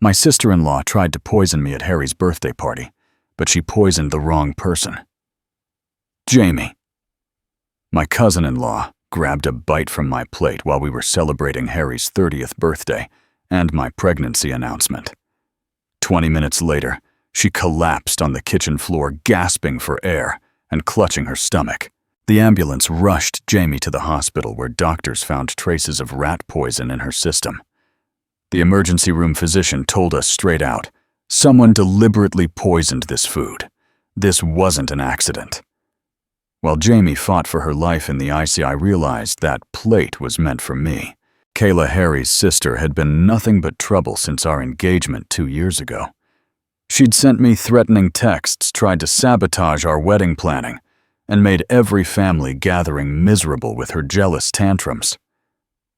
My sister-in-law tried to poison me at Harry's birthday party, but she poisoned the wrong person. Jamie. My cousin-in-law grabbed a bite from my plate while we were celebrating Harry's 30th birthday and my pregnancy announcement. 20 minutes later, she collapsed on the kitchen floor, gasping for air and clutching her stomach. The ambulance rushed Jamie to the hospital, where doctors found traces of rat poison in her system. The emergency room physician told us straight out, someone deliberately poisoned this food. This wasn't an accident. While Jamie fought for her life in the IC, I realized that plate was meant for me. Qley, Harry's sister, had been nothing but trouble since our engagement 2 years ago. She'd sent me threatening texts, tried to sabotage our wedding planning, and made every family gathering miserable with her jealous tantrums.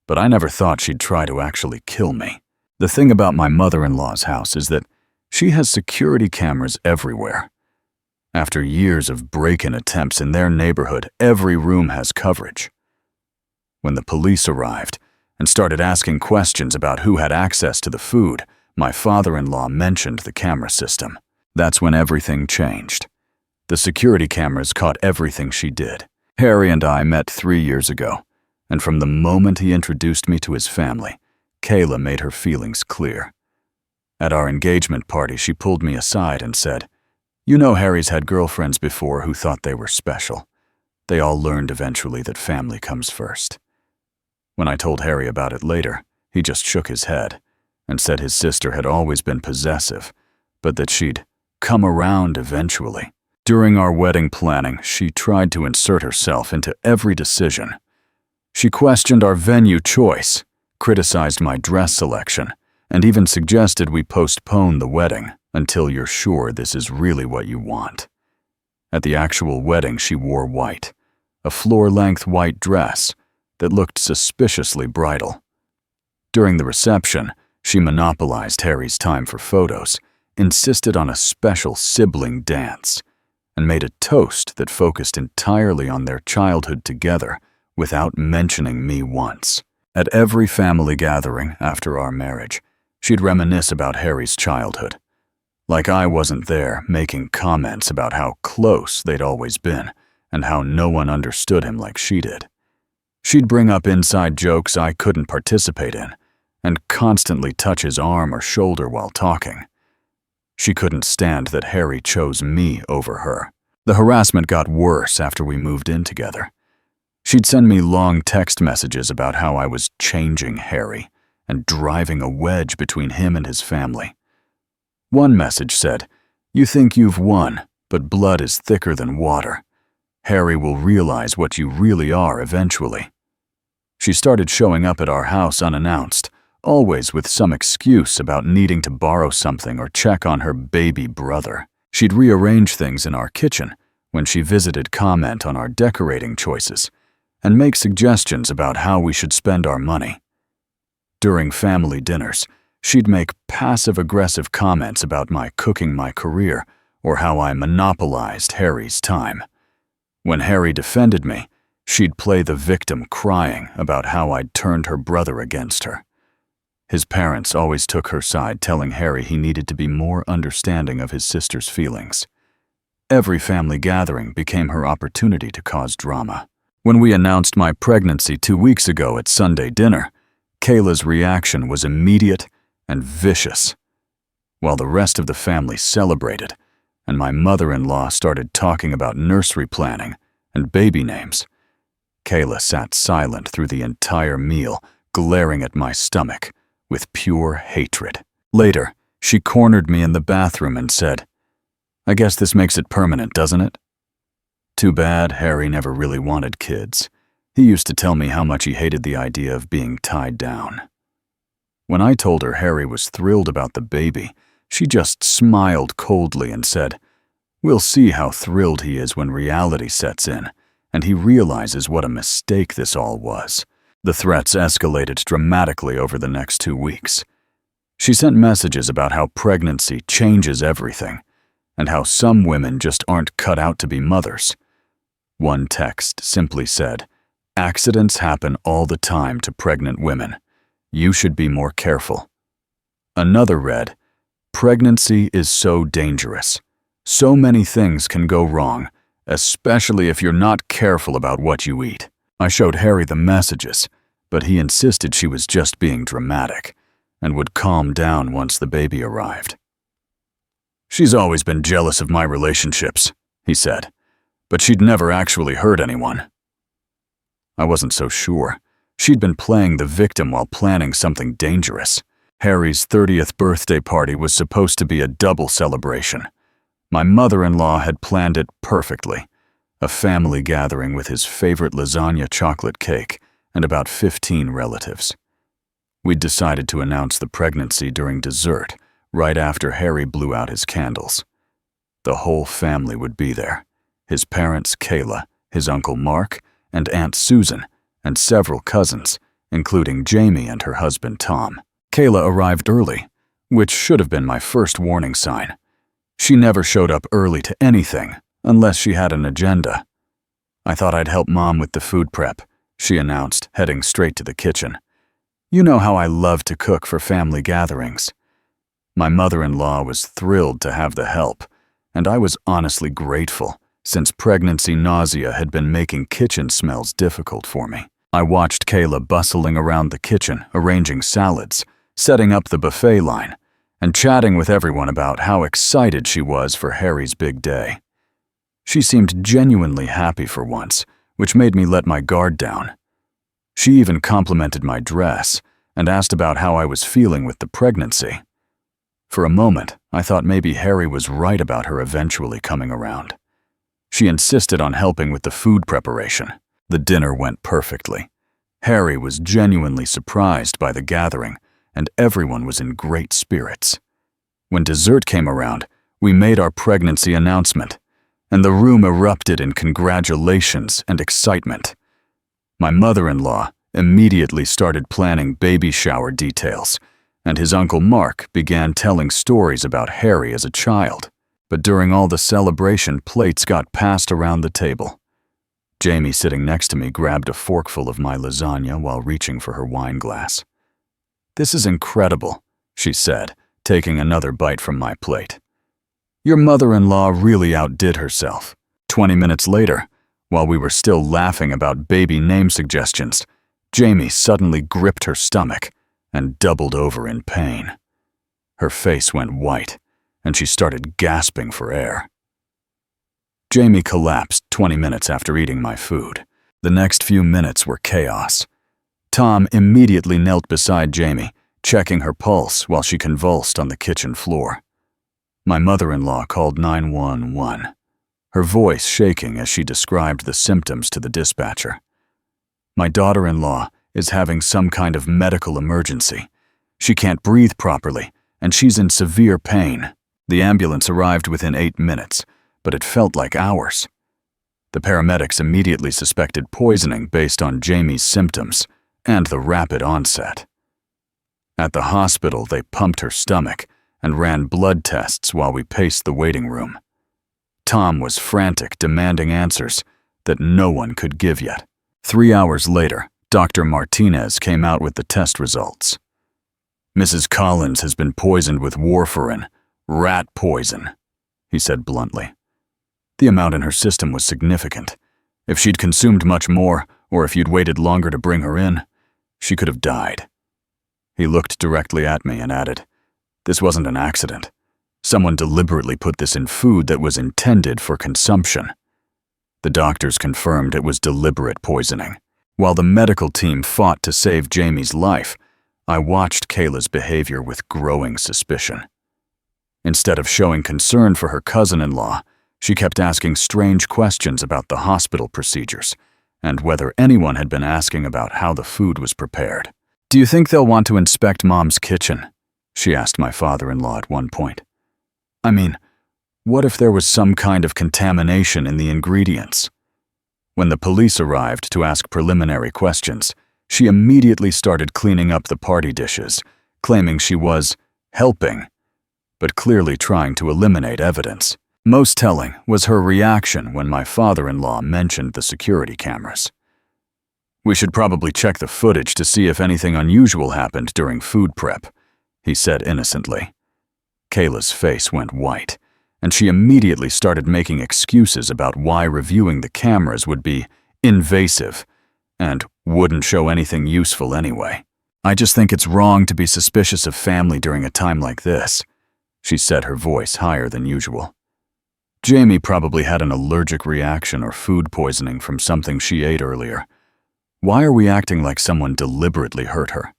But I never thought she'd try to actually kill me. The thing about my mother-in-law's house is that she has security cameras everywhere. After years of break-in attempts in their neighborhood, every room has coverage. When the police arrived and started asking questions about who had access to the food, my father-in-law mentioned the camera system. That's when everything changed. The security cameras caught everything she did. Harry and I met 3 years ago, and from the moment he introduced me to his family, Qley made her feelings clear. At our engagement party, she pulled me aside and said, "You know, Harry's had girlfriends before who thought they were special. They all learned eventually that family comes first." When I told Harry about it later, he just shook his head and said his sister had always been possessive, but that she'd come around eventually. During our wedding planning, she tried to insert herself into every decision. She questioned our venue choice, criticized my dress selection, and even suggested we postpone the wedding until you're sure this is really what you want. At the actual wedding, she wore white, a floor-length white dress that looked suspiciously bridal. During the reception, she monopolized Harry's time for photos, insisted on a special sibling dance, and made a toast that focused entirely on their childhood together without mentioning me once. At every family gathering after our marriage, she'd reminisce about Harry's childhood, like I wasn't there, making comments about how close they'd always been and how no one understood him like she did. She'd bring up inside jokes I couldn't participate in and constantly touch his arm or shoulder while talking. She couldn't stand that Harry chose me over her. The harassment got worse after we moved in together. She'd send me long text messages about how I was changing Harry and driving a wedge between him and his family. One message said, "You think you've won, but blood is thicker than water. Harry will realize what you really are eventually." She started showing up at our house unannounced, always with some excuse about needing to borrow something or check on her baby brother. She'd rearrange things in our kitchen when she visited, comment on our decorating choices, and make suggestions about how we should spend our money. During family dinners, she'd make passive-aggressive comments about my cooking my career or how I monopolized Harry's time. When Harry defended me, she'd play the victim, crying about how I'd turned her brother against her. His parents always took her side, telling Harry he needed to be more understanding of his sister's feelings. Every family gathering became her opportunity to cause drama. When we announced my pregnancy 2 weeks ago at Sunday dinner, Qley's reaction was immediate and vicious. While the rest of the family celebrated, and my mother-in-law started talking about nursery planning and baby names, Qley sat silent through the entire meal, glaring at my stomach with pure hatred. Later, she cornered me in the bathroom and said, "I guess this makes it permanent, doesn't it?" Too bad Harry never really wanted kids. He used to tell me how much he hated the idea of being tied down. When I told her Harry was thrilled about the baby, she just smiled coldly and said, "We'll see how thrilled he is when reality sets in and he realizes what a mistake this all was." The threats escalated dramatically over the next 2 weeks. She sent messages about how pregnancy changes everything and how some women just aren't cut out to be mothers. One text simply said, "Accidents happen all the time to pregnant women. You should be more careful." Another read, "Pregnancy is so dangerous. So many things can go wrong, especially if you're not careful about what you eat." I showed Harry the messages, but he insisted she was just being dramatic and would calm down once the baby arrived. "She's always been jealous of my relationships," he said, "but she'd never actually hurt anyone." I wasn't so sure. She'd been playing the victim while planning something dangerous. Harry's 30th birthday party was supposed to be a double celebration. My mother-in-law had planned it perfectly. A family gathering with his favorite lasagna chocolate cake and about 15 relatives. We'd decided to announce the pregnancy during dessert, right after Harry blew out his candles. The whole family would be there. His parents, Qley, his uncle Mark, and Aunt Susan, and several cousins, including Jamie and her husband Tom. Qley arrived early, which should have been my first warning sign. She never showed up early to anything, unless she had an agenda. "I thought I'd help Mom with the food prep," she announced, heading straight to the kitchen. "You know how I love to cook for family gatherings." My mother-in-law was thrilled to have the help, and I was honestly grateful, since pregnancy nausea had been making kitchen smells difficult for me. I watched Qley bustling around the kitchen, arranging salads, setting up the buffet line, and chatting with everyone about how excited she was for Harry's big day. She seemed genuinely happy for once, which made me let my guard down. She even complimented my dress and asked about how I was feeling with the pregnancy. For a moment, I thought maybe Harry was right about her eventually coming around. She insisted on helping with the food preparation. The dinner went perfectly. Harry was genuinely surprised by the gathering, and everyone was in great spirits. When dessert came around, we made our pregnancy announcement, and the room erupted in congratulations and excitement. My mother-in-law immediately started planning baby shower details, and his uncle Mark began telling stories about Harry as a child. But during all the celebration, plates got passed around the table. Jamie, sitting next to me, grabbed a forkful of my lasagna while reaching for her wine glass. "This is incredible," she said, taking another bite from my plate. "Your mother-in-law really outdid herself." 20 minutes later, while we were still laughing about baby name suggestions, Jamie suddenly gripped her stomach and doubled over in pain. Her face went white, and she started gasping for air. Jamie collapsed 20 minutes after eating my food. The next few minutes were chaos. Tom immediately knelt beside Jamie, checking her pulse while she convulsed on the kitchen floor. My mother-in-law called 911, her voice shaking as she described the symptoms to the dispatcher. "My daughter-in-law is having some kind of medical emergency. She can't breathe properly, and she's in severe pain." The ambulance arrived within 8 minutes, but it felt like hours. The paramedics immediately suspected poisoning based on Jamie's symptoms and the rapid onset. At the hospital, they pumped her stomach and ran blood tests while we paced the waiting room. Tom was frantic, demanding answers that no one could give yet. 3 hours later, Dr. Martinez came out with the test results. "Mrs. Collins has been poisoned with warfarin, rat poison," he said bluntly. The amount in her system was significant. If she'd consumed much more, or if you'd waited longer to bring her in, she could have died. He looked directly at me and added, "This wasn't an accident. Someone deliberately put this in food that was intended for consumption." The doctors confirmed it was deliberate poisoning. While the medical team fought to save Jamie's life, I watched Qley's behavior with growing suspicion. Instead of showing concern for her cousin-in-law, she kept asking strange questions about the hospital procedures and whether anyone had been asking about how the food was prepared. "Do you think they'll want to inspect Mom's kitchen?" she asked my father-in-law at one point. "I mean, what if there was some kind of contamination in the ingredients?" When the police arrived to ask preliminary questions, she immediately started cleaning up the party dishes, claiming she was helping, but clearly trying to eliminate evidence. Most telling was her reaction when my father-in-law mentioned the security cameras. "We should probably check the footage to see if anything unusual happened during food prep," he said innocently. Kayla's face went white, and she immediately started making excuses about why reviewing the cameras would be invasive and wouldn't show anything useful anyway. "I just think it's wrong to be suspicious of family during a time like this," she said, her voice higher than usual. Jamie probably had an allergic reaction or food poisoning from something she ate earlier. Why are we acting like someone deliberately hurt her?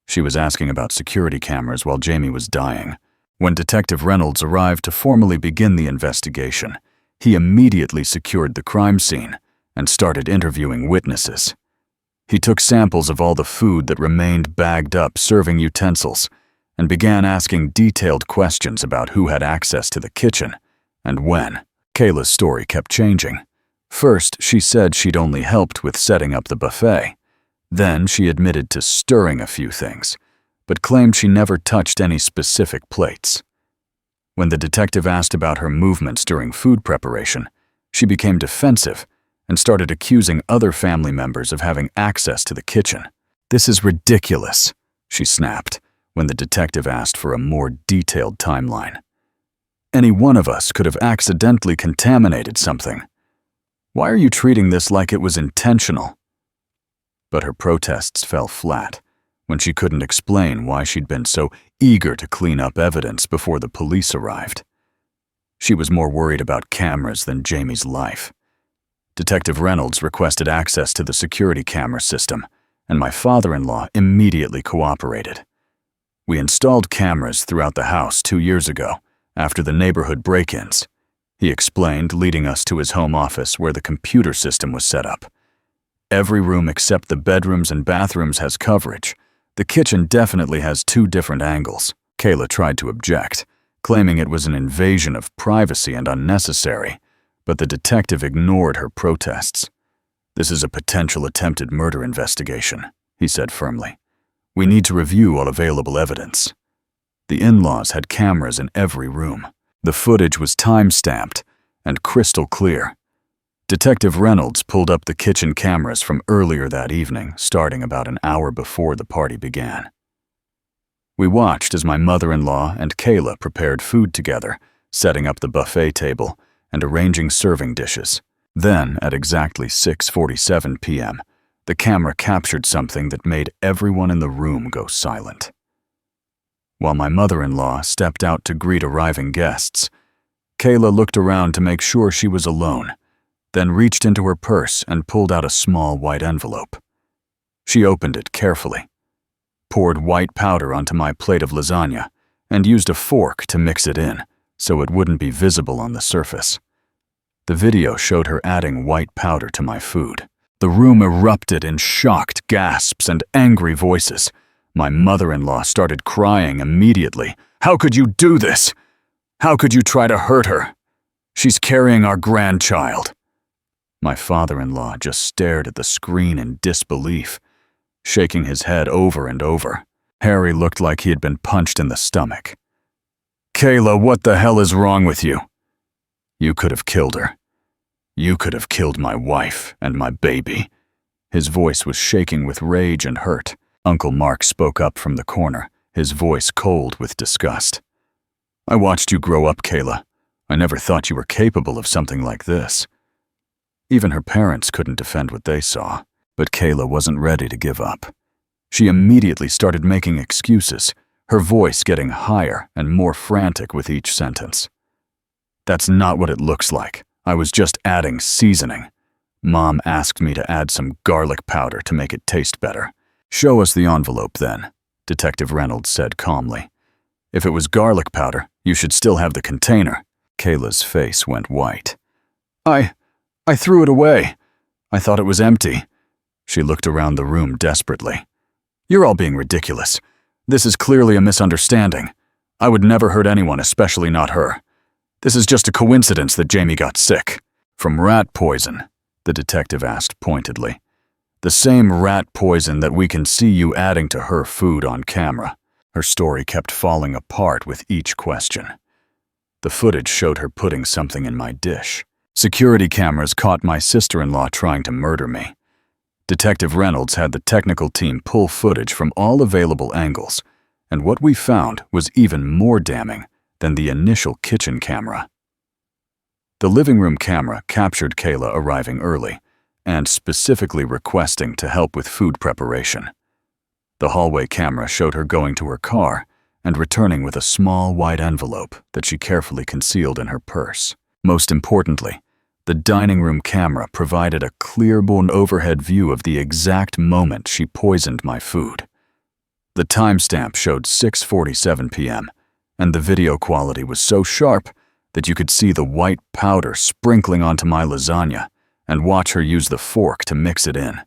She was asking about security cameras while Jamie was dying. When Detective Reynolds arrived to formally begin the investigation, he immediately secured the crime scene and started interviewing witnesses. He took samples of all the food that remained bagged up serving utensils and began asking detailed questions about who had access to the kitchen and when. Kayla's story kept changing. First, she said she'd only helped with setting up the buffet. Then she admitted to stirring a few things, but claimed she never touched any specific plates. When the detective asked about her movements during food preparation, she became defensive and started accusing other family members of having access to the kitchen. "This is ridiculous," she snapped when the detective asked for a more detailed timeline. "Any one of us could have accidentally contaminated something. Why are you treating this like it was intentional?" But her protests fell flat when she couldn't explain why she'd been so eager to clean up evidence before the police arrived. She was more worried about cameras than Jamie's life. Detective Reynolds requested access to the security camera system, and my father-in-law immediately cooperated. We installed cameras throughout the house 2 years ago, after the neighborhood break-ins, he explained, leading us to his home office where the computer system was set up. "Every room except the bedrooms and bathrooms has coverage. The kitchen definitely has 2 different angles." Kayla tried to object, claiming it was an invasion of privacy and unnecessary, but the detective ignored her protests. "This is a potential attempted murder investigation," he said firmly. "We need to review all available evidence." The in-laws had cameras in every room. The footage was time-stamped and crystal clear. Detective Reynolds pulled up the kitchen cameras from earlier that evening, starting about an hour before the party began. We watched as my mother-in-law and Kayla prepared food together, setting up the buffet table and arranging serving dishes. Then, at exactly 6:47 p.m., the camera captured something that made everyone in the room go silent. While my mother-in-law stepped out to greet arriving guests, Kayla looked around to make sure she was alone, then reached into her purse and pulled out a small white envelope. She opened it carefully, poured white powder onto my plate of lasagna, and used a fork to mix it in so it wouldn't be visible on the surface. The video showed her adding white powder to my food. The room erupted in shocked gasps and angry voices. My mother-in-law started crying immediately. "How could you do this? How could you try to hurt her? She's carrying our grandchild." My father-in-law just stared at the screen in disbelief, shaking his head over and over. Harry looked like he had been punched in the stomach. "Kayla, what the hell is wrong with you? You could have killed her. You could have killed my wife and my baby." His voice was shaking with rage and hurt. Uncle Mark spoke up from the corner, his voice cold with disgust. "I watched you grow up, Kayla. I never thought you were capable of something like this." Even her parents couldn't defend what they saw, but Kayla wasn't ready to give up. She immediately started making excuses, her voice getting higher and more frantic with each sentence. "That's not what it looks like. I was just adding seasoning. Mom asked me to add some garlic powder to make it taste better." "Show us the envelope then," Detective Reynolds said calmly. "If it was garlic powder, you should still have the container." Kayla's face went white. I threw it away. I thought it was empty." She looked around the room desperately. "You're all being ridiculous. This is clearly a misunderstanding. I would never hurt anyone, especially not her. This is just a coincidence that Jamie got sick." "From rat poison?" the detective asked pointedly. "The same rat poison that we can see you adding to her food on camera." Her story kept falling apart with each question. The footage showed her putting something in my dish. Security cameras caught my sister-in-law trying to murder me. Detective Reynolds had the technical team pull footage from all available angles and what we found was even more damning than the initial kitchen camera. The living room camera captured Qley arriving early and specifically requesting to help with food preparation. The hallway camera showed her going to her car and returning with a small white envelope that she carefully concealed in her purse. Most importantly, the dining room camera provided a clear-born overhead view of the exact moment she poisoned my food. The timestamp showed 6:47 p.m., and the video quality was so sharp that you could see the white powder sprinkling onto my lasagna and watch her use the fork to mix it in.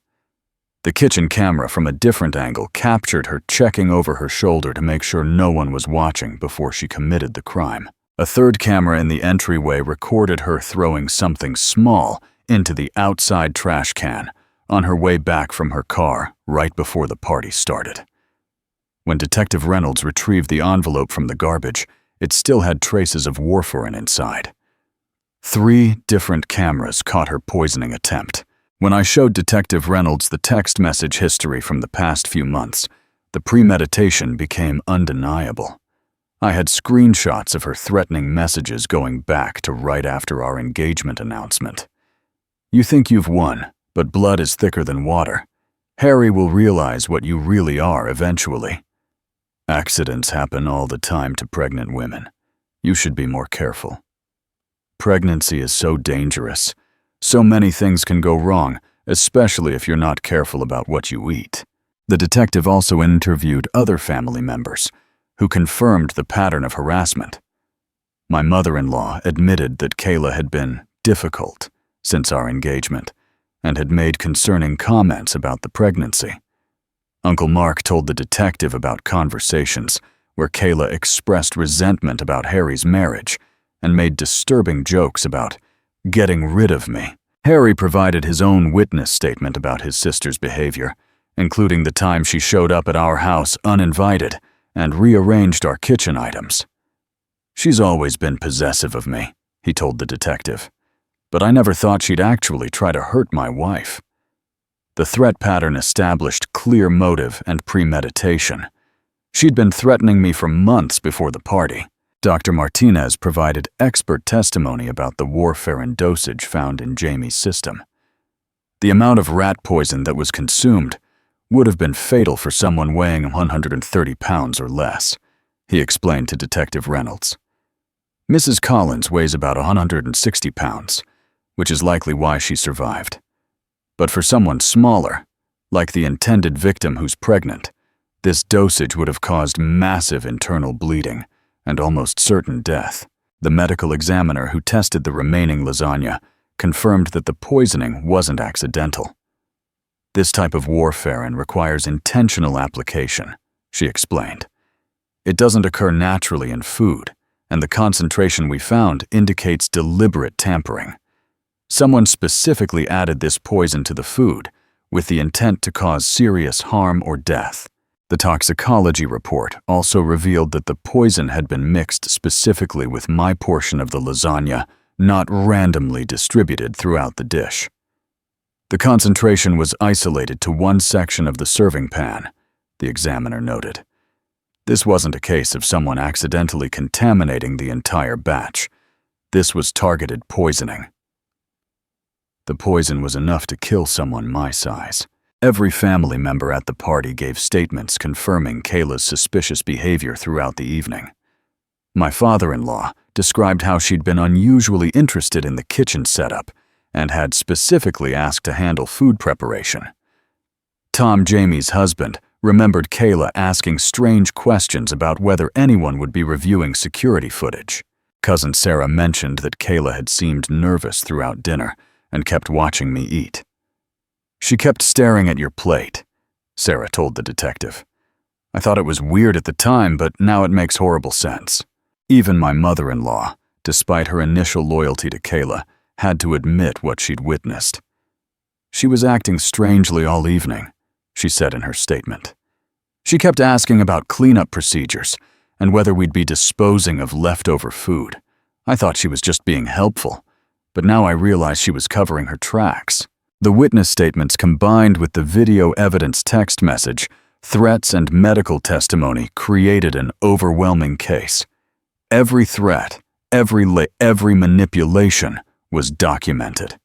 The kitchen camera from a different angle captured her checking over her shoulder to make sure no one was watching before she committed the crime. A third camera in the entryway recorded her throwing something small into the outside trash can on her way back from her car right before the party started. When Detective Reynolds retrieved the envelope from the garbage, it still had traces of warfarin inside. 3 different cameras caught her poisoning attempt. When I showed Detective Reynolds the text message history from the past few months, the premeditation became undeniable. I had screenshots of her threatening messages going back to right after our engagement announcement. You think you've won, but blood is thicker than water. Harry will realize what you really are eventually. Accidents happen all the time to pregnant women. You should be more careful. Pregnancy is so dangerous. So many things can go wrong, especially if you're not careful about what you eat. The detective also interviewed other family members who confirmed the pattern of harassment. My mother-in-law admitted that Qley had been difficult since our engagement and had made concerning comments about the pregnancy. Uncle Mark told the detective about conversations where Qley expressed resentment about Harry's marriage and made disturbing jokes about getting rid of me. Harry provided his own witness statement about his sister's behavior, including the time she showed up at our house uninvited and rearranged our kitchen items. She's always been possessive of me, he told the detective, but I never thought she'd actually try to hurt my wife. The threat pattern established clear motive and premeditation. She'd been threatening me for months before the party. Dr. Martinez provided expert testimony about the warfarin dosage found in Jamie's system. The amount of rat poison that was consumed would have been fatal for someone weighing 130 pounds or less, he explained to Detective Reynolds. Mrs. Collins weighs about 160 pounds, which is likely why she survived. But for someone smaller, like the intended victim who's pregnant, this dosage would have caused massive internal bleeding and almost certain death. The medical examiner who tested the remaining lasagna confirmed that the poisoning wasn't accidental. This type of warfarin requires intentional application, she explained. It doesn't occur naturally in food, and the concentration we found indicates deliberate tampering. Someone specifically added this poison to the food with the intent to cause serious harm or death. The toxicology report also revealed that the poison had been mixed specifically with my portion of the lasagna, not randomly distributed throughout the dish. The concentration was isolated to one section of the serving pan, the examiner noted. This wasn't a case of someone accidentally contaminating the entire batch. This was targeted poisoning. The poison was enough to kill someone my size. Every family member at the party gave statements confirming Qley's suspicious behavior throughout the evening. My father-in-law described how she'd been unusually interested in the kitchen setup and had specifically asked to handle food preparation. Tom, Jamie's husband, remembered Qley asking strange questions about whether anyone would be reviewing security footage. Cousin Sarah mentioned that Qley had seemed nervous throughout dinner and kept watching me eat. She kept staring at your plate, Sarah told the detective. I thought it was weird at the time, but now it makes horrible sense. Even my mother-in-law, despite her initial loyalty to Qley, had to admit what she'd witnessed. She was acting strangely all evening, she said in her statement. She kept asking about cleanup procedures and whether we'd be disposing of leftover food. I thought she was just being helpful, but now I realize she was covering her tracks. The witness statements combined with the video evidence text message Threats and medical testimony created an overwhelming case. Every threat, every manipulation was documented.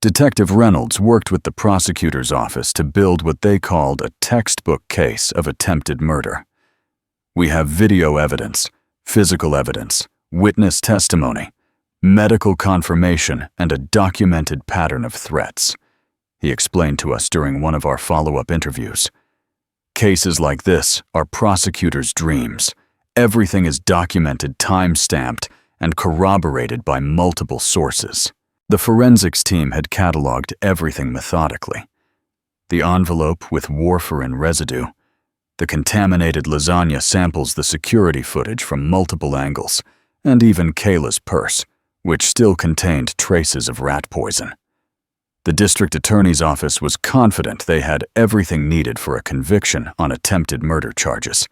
Detective Reynolds worked with the prosecutor's office to build what they called a textbook case of attempted murder. We have video evidence, physical evidence, witness testimony, medical confirmation, and a documented pattern of threats, he explained to us during one of our follow-up interviews. Cases like this are prosecutors' dreams. Everything is documented, time-stamped, and corroborated by multiple sources. The forensics team had cataloged everything methodically. The envelope with warfarin residue, the contaminated lasagna samples, the security footage from multiple angles, and even Qley's purse, which still contained traces of rat poison. The district attorney's office was confident they had everything needed for a conviction on attempted murder charges.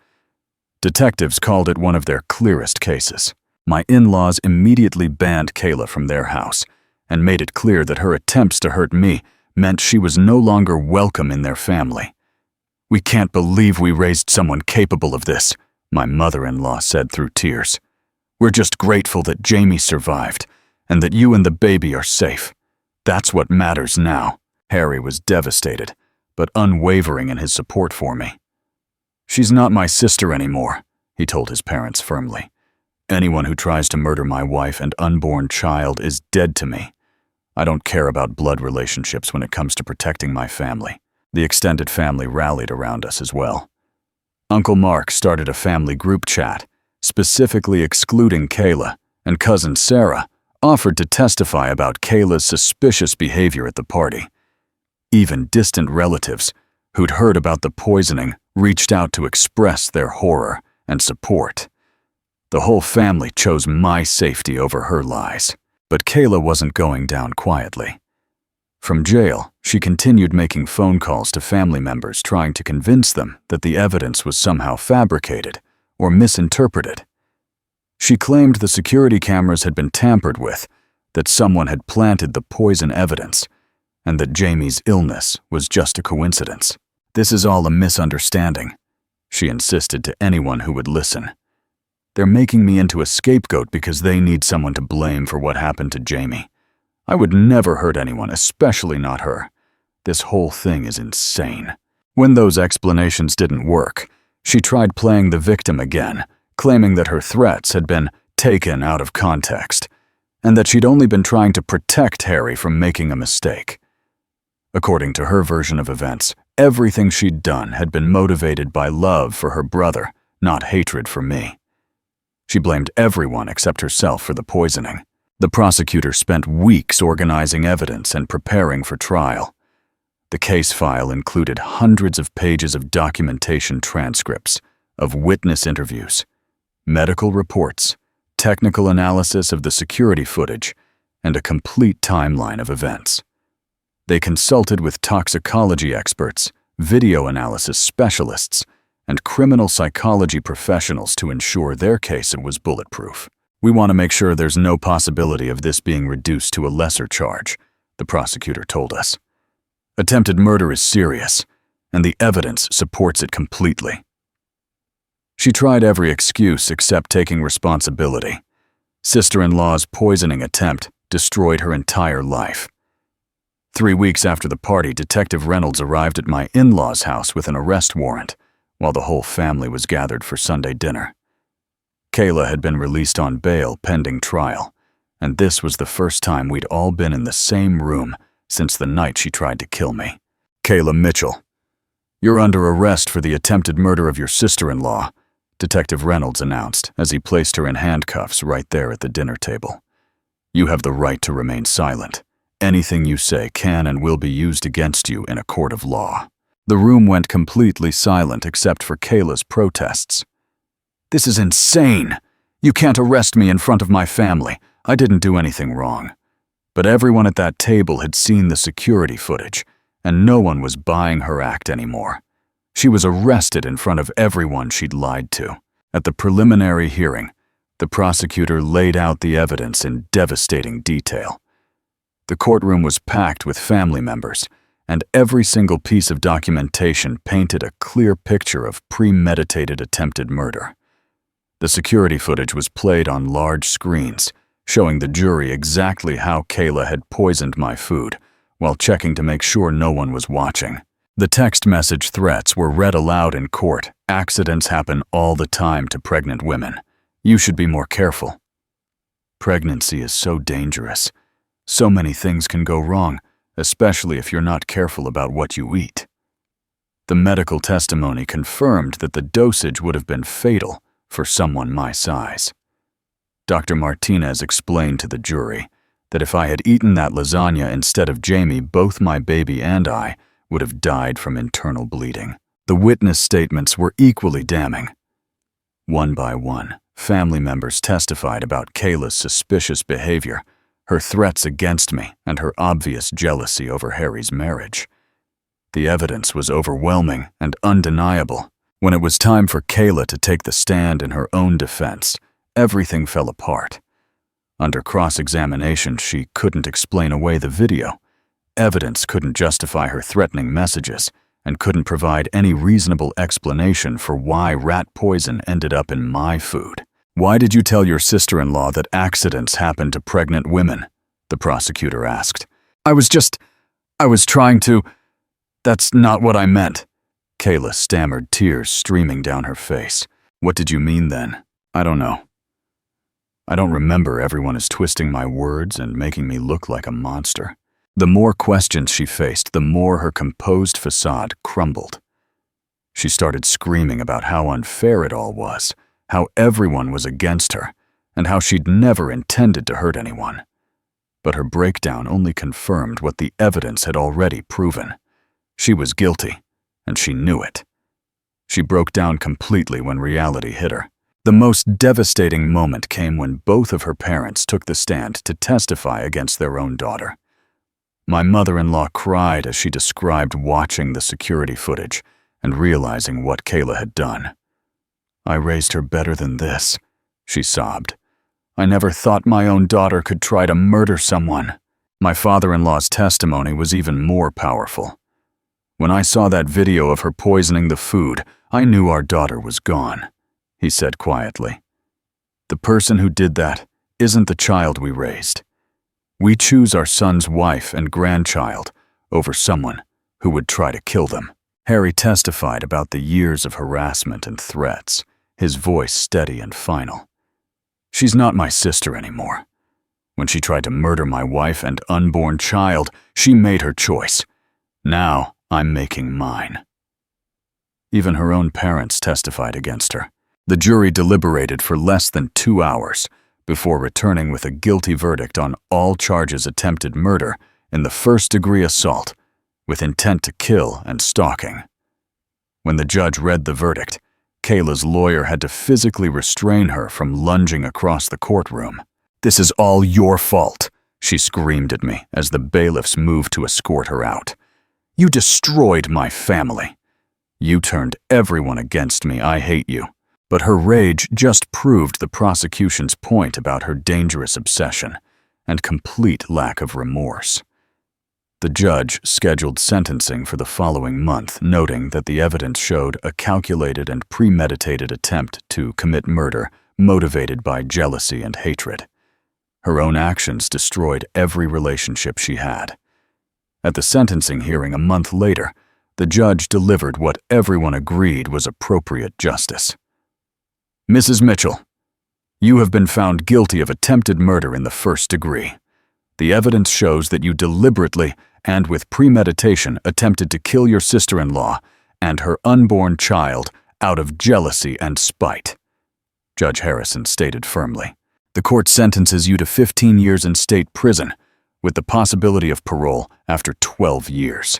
Detectives called it one of their clearest cases. My in-laws immediately banned Qley from their house and made it clear that her attempts to hurt me meant she was no longer welcome in their family. "We can't believe we raised someone capable of this," my mother-in-law said through tears. "We're just grateful that Jamie survived and that you and the baby are safe. That's what matters now." Harry was devastated, but unwavering in his support for me. "She's not my sister anymore," he told his parents firmly. "Anyone who tries to murder my wife and unborn child is dead to me. I don't care about blood relationships when it comes to protecting my family." The extended family rallied around us as well. Uncle Mark started a family group chat, specifically excluding Qley, and cousin Sarah offered to testify about Qley's suspicious behavior at the party. Even distant relatives who'd heard about the poisoning reached out to express their horror and support. The whole family chose my safety over her lies. But Qley wasn't going down quietly. From jail, she continued making phone calls to family members trying to convince them that the evidence was somehow fabricated or misinterpreted. She claimed the security cameras had been tampered with, that someone had planted the poison evidence, and that Jamie's illness was just a coincidence. "This is all a misunderstanding," she insisted to anyone who would listen. "They're making me into a scapegoat because they need someone to blame for what happened to Jamie. I would never hurt anyone, especially not her. This whole thing is insane." When those explanations didn't work, she tried playing the victim again, claiming that her threats had been taken out of context, and that she'd only been trying to protect Harry from making a mistake. According to her version of events, everything she'd done had been motivated by love for her brother, not hatred for me. She blamed everyone except herself for the poisoning. The prosecutor spent weeks organizing evidence and preparing for trial. The case file included hundreds of pages of documentation transcripts, of witness interviews, medical reports, technical analysis of the security footage, and a complete timeline of events. They consulted with toxicology experts, video analysis specialists, and criminal psychology professionals to ensure their case was bulletproof. "We want to make sure there's no possibility of this being reduced to a lesser charge," the prosecutor told us. "Attempted murder is serious, and the evidence supports it completely." She tried every excuse except taking responsibility. Sister-in-law's poisoning attempt destroyed her entire life. 3 weeks after the party, Detective Reynolds arrived at my in-laws' house with an arrest warrant, while the whole family was gathered for Sunday dinner. Qley had been released on bail pending trial, and this was the first time we'd all been in the same room since the night she tried to kill me. "Qley Mitchell, you're under arrest for the attempted murder of your sister-in-law," Detective Reynolds announced as he placed her in handcuffs right there at the dinner table. "You have the right to remain silent. Anything you say can and will be used against you in a court of law." The room went completely silent except for Qley's protests. "This is insane! You can't arrest me in front of my family. I didn't do anything wrong." But everyone at that table had seen the security footage, and no one was buying her act anymore. She was arrested in front of everyone she'd lied to. At the preliminary hearing, the prosecutor laid out the evidence in devastating detail. The courtroom was packed with family members, and every single piece of documentation painted a clear picture of premeditated attempted murder. The security footage was played on large screens, showing the jury exactly how Qley had poisoned my food, while checking to make sure no one was watching. The text message threats were read aloud in court. Accidents happen all the time to pregnant women. You should be more careful. Pregnancy is so dangerous. So many things can go wrong, especially if you're not careful about what you eat. The medical testimony confirmed that the dosage would have been fatal for someone my size. Dr. Martinez explained to the jury that if I had eaten that lasagna instead of Jamie, both my baby and I would have died from internal bleeding. The witness statements were equally damning. One by one, family members testified about Qley's suspicious behavior, her threats against me, and her obvious jealousy over Harry's marriage. The evidence was overwhelming and undeniable. When it was time for Qley to take the stand in her own defense, everything fell apart. Under cross-examination, she couldn't explain away the video. Evidence couldn't justify her threatening messages and couldn't provide any reasonable explanation for why rat poison ended up in my food. "Why did you tell your sister-in-law that accidents happen to pregnant women?" the prosecutor asked. I was trying to. That's not what I meant." Qley stammered, tears streaming down her face. "What did you mean then?" "I don't know. I don't remember. Everyone is twisting my words and making me look like a monster." The more questions she faced, the more her composed facade crumbled. She started screaming about how unfair it all was, how everyone was against her, and how she'd never intended to hurt anyone. But her breakdown only confirmed what the evidence had already proven. She was guilty, and she knew it. She broke down completely when reality hit her. The most devastating moment came when both of her parents took the stand to testify against their own daughter. My mother-in-law cried as she described watching the security footage and realizing what Qley had done. "I raised her better than this," she sobbed. "I never thought my own daughter could try to murder someone." My father-in-law's testimony was even more powerful. "When I saw that video of her poisoning the food, I knew our daughter was gone," he said quietly. "The person who did that isn't the child we raised. We choose our son's wife and grandchild over someone who would try to kill them." Harry testified about the years of harassment and threats, his voice steady and final. "She's not my sister anymore. When she tried to murder my wife and unborn child, she made her choice. Now I'm making mine." Even her own parents testified against her. The jury deliberated for less than 2 hours before returning with a guilty verdict on all charges: attempted murder in the first-degree assault with intent to kill and stalking. When the judge read the verdict, Qley's lawyer had to physically restrain her from lunging across the courtroom. "This is all your fault," she screamed at me as the bailiffs moved to escort her out. "You destroyed my family. You turned everyone against me. I hate you." But her rage just proved the prosecution's point about her dangerous obsession and complete lack of remorse. The judge scheduled sentencing for the following month, noting that the evidence showed a calculated and premeditated attempt to commit murder motivated by jealousy and hatred. Her own actions destroyed every relationship she had. At the sentencing hearing a month later, the judge delivered what everyone agreed was appropriate justice. "Mrs. Mitchell, you have been found guilty of attempted murder in the first degree. The evidence shows that you deliberately and with premeditation attempted to kill your sister-in-law and her unborn child out of jealousy and spite," Judge Harrison stated firmly. "The court sentences you to 15 years in state prison, with the possibility of parole after 12 years.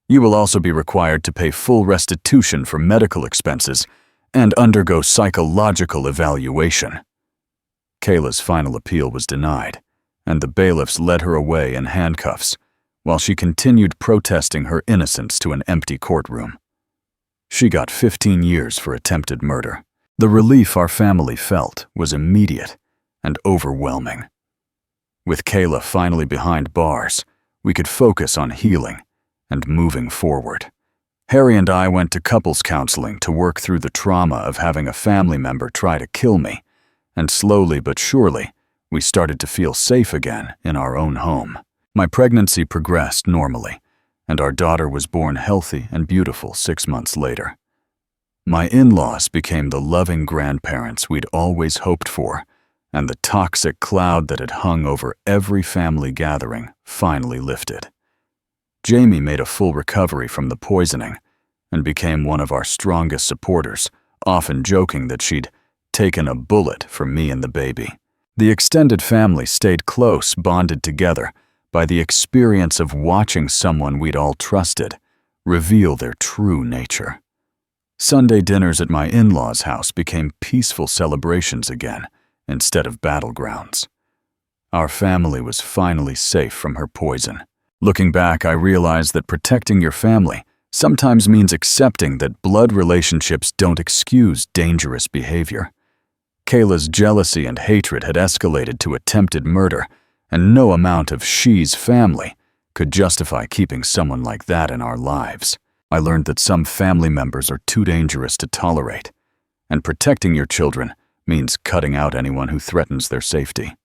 You will also be required to pay full restitution for medical expenses and undergo psychological evaluation." Qley's final appeal was denied, and the bailiffs led her away in handcuffs, while she continued protesting her innocence to an empty courtroom. She got 15 years for attempted murder. The relief our family felt was immediate and overwhelming. With Qley finally behind bars, we could focus on healing and moving forward. Harry and I went to couples counseling to work through the trauma of having a family member try to kill me, and slowly but surely, we started to feel safe again in our own home. My pregnancy progressed normally, and our daughter was born healthy and beautiful 6 months later. My in-laws became the loving grandparents we'd always hoped for, and the toxic cloud that had hung over every family gathering finally lifted. Jamie made a full recovery from the poisoning and became one of our strongest supporters, often joking that she'd taken a bullet for me and the baby. The extended family stayed close, bonded together by the experience of watching someone we'd all trusted reveal their true nature. Sunday dinners at my in-laws' house became peaceful celebrations again instead of battlegrounds. Our family was finally safe from her poison. Looking back, I realized that protecting your family sometimes means accepting that blood relationships don't excuse dangerous behavior. Kayla's jealousy and hatred had escalated to attempted murder, and no amount of she's family could justify keeping someone like that in our lives. I learned that some family members are too dangerous to tolerate, and protecting your children means cutting out anyone who threatens their safety.